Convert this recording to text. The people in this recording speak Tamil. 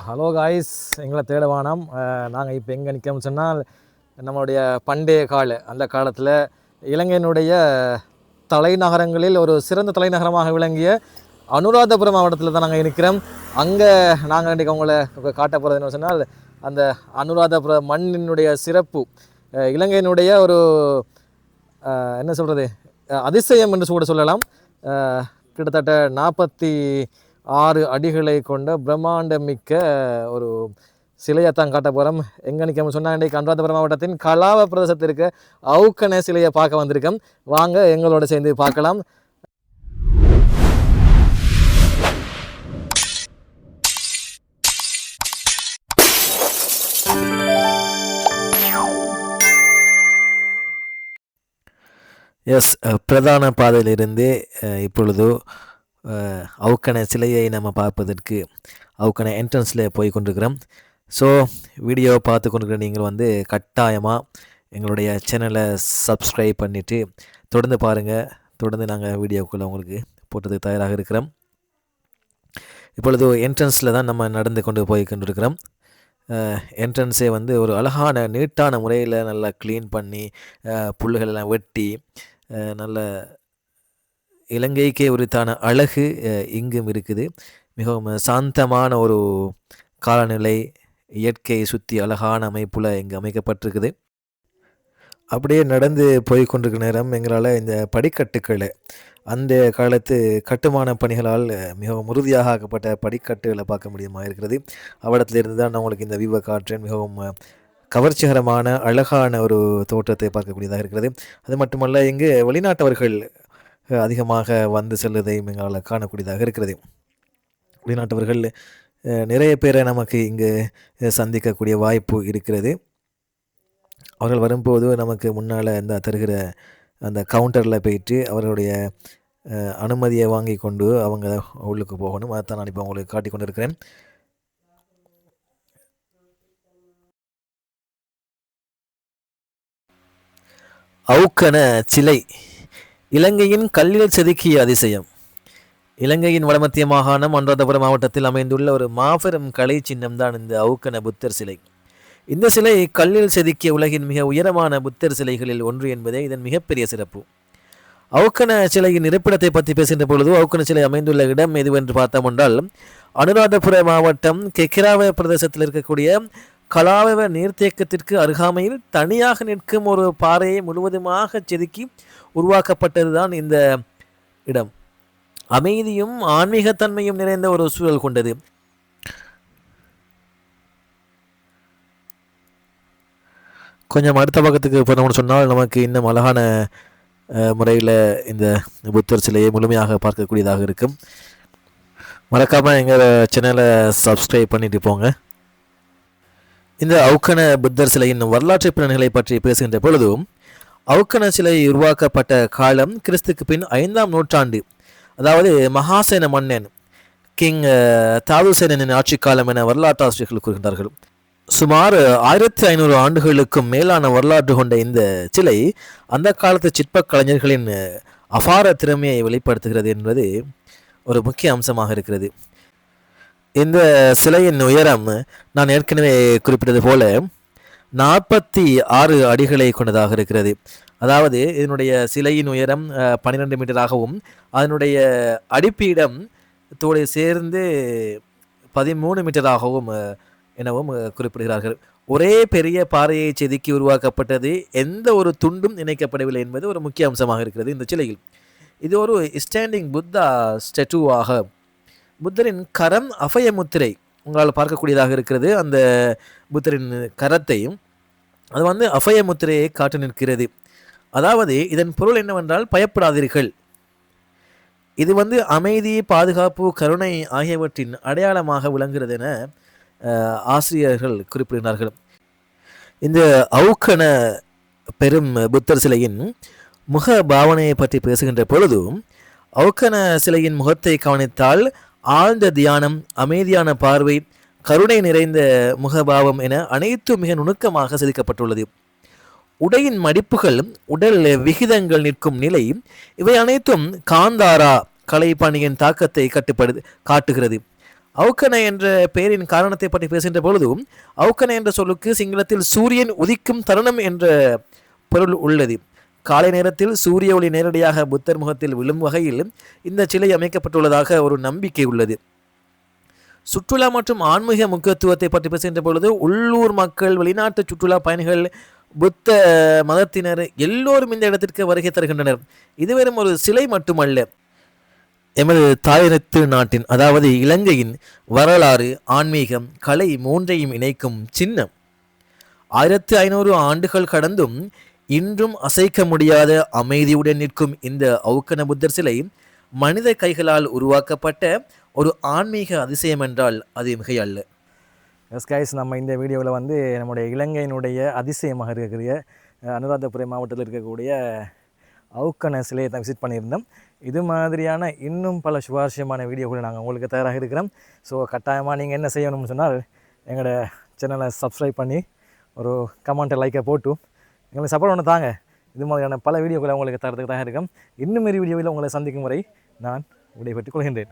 ஹலோ காய்ஸ், எங்களை தேட வேணாம். நாங்கள் இப்போ எங்கே நிற்கோம்னு சொன்னால், நம்மளுடைய பண்டைய அந்த காலத்தில் இலங்கையினுடைய தலைநகரங்களில் ஒரு சிறந்த தலைநகரமாக விளங்கிய அனுராதபுரம் மாவட்டத்தில் தான் நாங்கள் இருக்கிறோம். அங்கே நாங்கள் இன்றைக்கி உங்களை காட்ட போகிறது என்ன சொன்னால், அந்த அனுராதபுரம் மண்ணினுடைய சிறப்பு, இலங்கையினுடைய ஒரு என்ன சொல்கிறது, அதிசயம் என்று கூட சொல்லலாம். கிட்டத்தட்ட 46 அடிகளை கொண்ட பிரம்மாண்டம் மிக்க ஒரு சிலையைத்தான் காட்ட போகிறோம். எங்கே நிற்கணும்னு சொன்னால், இன்றைக்கு அனுராதபுரம் மாவட்டத்தின் கலாவ பிரதேசத்திற்கு அவுக்கன சிலையை பார்க்க வந்திருக்கோம். வாங்க எங்களோட சேர்ந்து பார்க்கலாம். பிரதான பாதையிலிருந்து இப்பொழுது அவுக்கன சிலையை நம்ம பார்ப்பதற்கு அவுக்கன என்ட்ரன்ஸில் போய் கொண்டிருக்கிறோம். ஸோ வீடியோவை பார்த்து கொண்டிருக்கிற நீங்கள் கட்டாயமாக எங்களுடைய சேனலை சப்ஸ்கிரைப் பண்ணிவிட்டு தொடர்ந்து பாருங்கள். தொடர்ந்து நாங்கள் வீடியோக்குள்ளே உங்களுக்கு போட்டதுக்கு தயாராக இருக்கிறோம். இப்பொழுது என்ட்ரன்ஸில் தான் நம்ம நடந்து கொண்டு போய் கொண்டிருக்கிறோம். என்ட்ரன்ஸே ஒரு அழகான நீட்டான முறையில் நல்லா க்ளீன் பண்ணி புல்லுகளெல்லாம் வெட்டி நல்ல இலங்கைக்கே உரித்தான அழகு இங்கும் இருக்குது. மிகவும் சாந்தமான ஒரு காலநிலை, இயற்கை சுற்றி அழகான அமைப்பில் இங்கே அமைக்கப்பட்டிருக்குது. அப்படியே நடந்து போய் கொண்டிருக்கிற நேரம் எங்களால் இந்த படிக்கட்டுக்களை, அந்த காலத்து கட்டுமான பணிகளால் மிகவும் உறுதியாக ஆக்கப்பட்ட படிக்கட்டுகளை பார்க்க முடியுமா இருக்கிறது. அவ்விடத்திலிருந்து தான் நான் உங்களுக்கு இந்த வியூவை காட்டுறேன். மிகவும் கவர்ச்சிகரமான அழகான ஒரு தோற்றத்தை பார்க்கக்கூடியதாக இருக்கிறது. அது மட்டுமல்ல, இங்கு வெளிநாட்டவர்கள் அதிகமாக வந்து செல்வதையும் எங்களால் காணக்கூடியதாக இருக்கிறது. வெளிநாட்டவர்கள் நிறைய பேரை நமக்கு இங்கு சந்திக்கக்கூடிய வாய்ப்பு இருக்கிறது. அவர்கள் வரும்போது நமக்கு முன்னால் இந்த தருகிற அந்த கவுண்டரில் போயிட்டு அவர்களுடைய அனுமதியை வாங்கி கொண்டு அவங்க உள்ளுக்கு போகணும். அதைத்தான் நான் இப்போ உங்களுக்கு காட்டி கொண்டு இருக்கிறேன். அவுக்கன சிலை இலங்கையின் கல்லில் செதுக்கிய அதிசயம். இலங்கையின் வடமத்திய மாகாணம் அனுராதபுரம் மாவட்டத்தில் அமைந்துள்ள ஒரு மாபெரும் கலை சின்னம் தான் இந்த அவுக்கன புத்தர் சிலை. இந்த சிலை கல்லில் செதுக்கிய உலகின் மிக உயரமான புத்தர் சிலைகளில் ஒன்று என்பதே இதன் மிகப்பெரிய சிறப்பு. அவுக்கன சிலையின் இருப்பிடத்தை பற்றி பேசுகின்ற பொழுது, அவுக்கன சிலை அமைந்துள்ள இடம் எதுவென்று பார்த்தோம் என்றால், அனுராதபுர மாவட்டம் கெக்கிராவ பிரதேசத்தில் இருக்கக்கூடிய கலாவ நீர்த்தேக்கத்திற்கு அருகாமையில் தனியாக நிற்கும் ஒரு பாறையை முழுவதுமாக செதுக்கி உருவாக்கப்பட்டது தான் இந்த இடம். அமைதியும் ஆன்மீகத்தன்மையும் நிறைந்த ஒரு சூழல் கொண்டது. கொஞ்சம் அடுத்த பக்கத்துக்கு போனோம்னு சொன்னால் நமக்கு இன்னும் அழகான முறையில் இந்த புத்தர் சிலையை முழுமையாக பார்க்கக்கூடியதாக இருக்கும். மறக்காமல் எங்கள் சேனலை சப்ஸ்கிரைப் பண்ணிட்டு போங்க. இந்த அவுக்கன புத்தர் சிலையின் வரலாற்று பின்னணிகளை பற்றி பேசுகின்ற பொழுதும், அவுக்கன சிலை உருவாக்கப்பட்ட காலம் கிறிஸ்துக்கு பின் 5ஆம் நூற்றாண்டு, அதாவது மகாசேன மன்னன் கிங் தாதுசேனனின் ஆட்சி காலம் என வரலாற்று ஆசிரியர்கள் கூறுகின்றார்கள். சுமார் 1500 ஆண்டுகளுக்கும் மேலான வரலாற்று கொண்ட இந்த சிலை அந்த காலத்து சிற்ப கலைஞர்களின் அபார திறமையை வெளிப்படுத்துகிறது என்பது ஒரு முக்கிய அம்சமாக இருக்கிறது. இந்த சிலையின் உயரம் நான் ஏற்கனவே குறிப்பிட்டது போல 46 அடிகளை கொண்டதாக இருக்கிறது. அதாவது இதனுடைய சிலையின் உயரம் 12 மீட்டராகவும் அதனுடைய அடிப்பீடம் தோடு சேர்ந்து 13 மீட்டராகவும் எனவும் குறிப்பிடுகிறார்கள். ஒரே பெரிய பாறையை செதுக்கி உருவாக்கப்பட்டது, எந்த ஒரு துண்டும் இணைக்கப்படவில்லை என்பது ஒரு முக்கிய அம்சமாக இருக்கிறது இந்த சிலையில். இது ஒரு ஸ்டாண்டிங் புத்தா ஸ்டாச்சுவாக புத்தரின் கரம் அபய முத்திரை உங்களால் பார்க்கக்கூடியதாக இருக்கிறது. அந்த புத்தரின் கரத்தையும் அது அபய முத்திரையை காட்டு நிற்கிறது. அதாவது இதன் பொருள் என்னவென்றால், பயப்படாதீர்கள். இது அமைதி, பாதுகாப்பு, கருணை ஆகியவற்றின் அடையாளமாக விளங்குகிறது என ஆசிரியர்கள் குறிப்பிடுகிறார்கள். இந்த அவுக்கன பெரும் புத்தர் சிலையின் முக பாவனையை பற்றி பேசுகின்ற பொழுதும், அவுக்கன சிலையின் முகத்தை கவனித்தால் ஆழ்ந்த தியானம், அமைதியான பார்வை, கருணை நிறைந்த முகபாவம் என அனைத்தும் மிக நுணுக்கமாக செதுக்கப்பட்டுள்ளது. உடையின் மடிப்புகள், உடல் விகிதங்கள் நிற்கும் நிலை, இவை அனைத்தும் காந்தாரா கலைப்பணியின் தாக்கத்தை காட்டுகிறது. அவுக்கன என்ற பெயரின் காரணத்தை பற்றி பேசுகின்ற பொழுதும் அவுக்கன என்ற சொல்லுக்கு சிங்களத்தில் சூரியன் உதிக்கும் தருணம் என்ற பொருள் உள்ளது. காலை நேரத்தில் சூரிய ஒளி நேரடியாக புத்தர் முகத்தில் விழும் வகையில் இந்த சிலை அமைக்கப்பட்டுள்ளதாக ஒரு நம்பிக்கை உள்ளது. சுற்றுலா மற்றும் ஆன்மீக முக்கியத்துவத்தை பற்றி பேசுகின்ற பொழுது உள்ளூர் மக்கள், வெளிநாட்டு சுற்றுலா பயணிகள், புத்த மதத்தினர் எல்லோரும் இந்த இடத்திற்கு வருகை தருகின்றனர். இது வெறும் ஒரு சிலை மட்டுமல்ல, எமது தாயகத்து நாட்டின் அதாவது இலங்கையின் வரலாறு, ஆன்மீகம், கலை மூன்றையும் இணைக்கும் சின்னம். 1500 ஆண்டுகள் கடந்தும் இன்றும் அசைக்க முடியாத அமைதியுடன் நிற்கும் இந்த அவுக்கன புத்தர் சிலை மனித கைகளால் உருவாக்கப்பட்ட ஒரு ஆன்மீக அதிசயம் என்றால் அது மிகையல்ல. எஸ் கைஸ், நம்ம இந்த வீடியோவில் வந்து நம்முடைய இலங்கையினுடைய அதிசயமாக இருக்கக்கூடிய அனுராதபுரம் மாவட்டத்தில் இருக்கக்கூடிய அவுக்கன சிலையை தான் விசிட் பண்ணியிருந்தோம். இது மாதிரியான இன்னும் பல சுவாரஸ்யமான வீடியோக்களை நாங்கள் உங்களுக்கு தயாராக இருக்கிறோம். ஸோ கட்டாயமாக நீங்கள் என்ன செய்யணும்னு சொன்னால் எங்களோட சேனலை சப்ஸ்கிரைப் பண்ணி ஒரு கமெண்ட்டை லைக்கை போட்டு எங்களுக்கு சப்போர்ட் ஒன்று தாங்க. இது மாதிரியான பல வீடியோக்களை உங்களுக்கு தரத்துக்கு தயாராக இருக்கோம். இன்னும் மாரி வீடியோவில் உங்களை சந்திக்கும் வரை நான் விடைபெற்றுக் கொள்கின்றேன்.